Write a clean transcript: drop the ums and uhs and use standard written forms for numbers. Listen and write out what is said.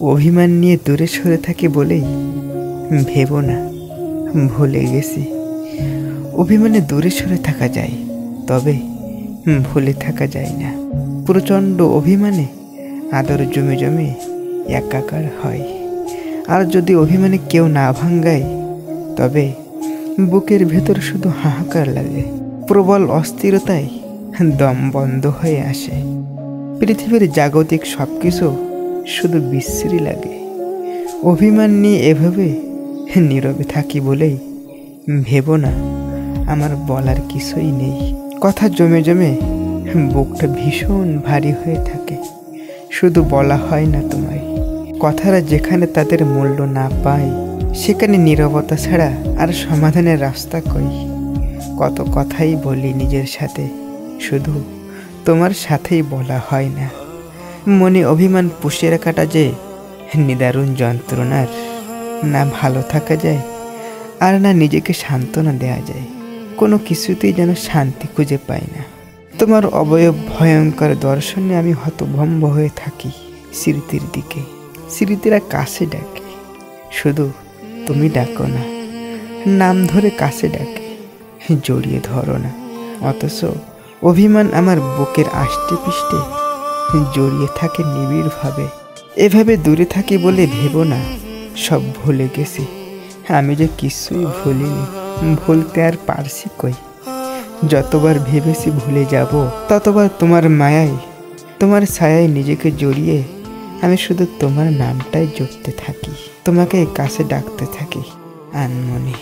অভিমান নিয়ে দূরে সরে থাকি বলেই ভেবো না ভুলে গেছি। অভিমানে দূরে সরে থাকা যায়, তবে ভুলে থাকা যায় না। প্রচণ্ড অভিমানে আদর জমে জমে একাকার হয়। আর যদি অভিমানে কেউ না ভাঙ্গায়, তবে বুকের ভেতর শুধু হাহাকার লাগে। প্রবল অস্থিরতায় দম বন্ধ হয়ে আসে। পৃথিবীর জাগতিক সব কিছু শুধু বিশ্রী লাগে। অভিমান নিয়ে এভাবে নীরবে থাকি বলেই ভেবো না আমার বলার কিছুই নেই। কথা জমে জমে বুকটা ভীষণ ভারী হয়ে থাকে, শুধু বলা হয় না তোমায়। কথারা যেখানে তাদের মূল্য না পায়, সেখানে নীরবতা ছাড়া আর সমাধানের রাস্তা কই। কত কথাই বলি নিজের সাথে, শুধু তোমার সাথেই বলা হয় না। মনে অভিমান পুষে রাখাটা যে নিদারুণ যন্ত্রণার। না ভালো থাকা যায়, আর না নিজেকে সান্ত্বনা দেয়া যায়। কোনো কিছুতেই যেন শান্তি খুঁজে পাই না। তোমার অবয়ব ভয়ঙ্কর দর্শনে আমি হতভম্ব হয়ে থাকি স্মৃতির দিকে। স্মৃতিরা কাছে ডাকে, শুধু তুমি ডাকো না। নাম ধরে কাছে ডাকে, জড়িয়ে ধরো না। অথচ অভিমান আমার বুকের আষ্টে পিষ্টে জড়িয়ে থাকে নিবিড়ভাবে। এভাবে দূরে থাকি বলে ভেবো না সব ভুলে গেছি। আমি যে কিছুই ভুলিনি, ভুলতে আর পারছি কই। যতবার ভেবেছি ভুলে যাব, ততবার তোমার মায়ায়, তোমার ছায়ায় নিজেকে জড়িয়ে আমি শুধু তোমার নামটাই জপতে থাকি, তোমাকে কাছে ডাকতে থাকি আনমনে।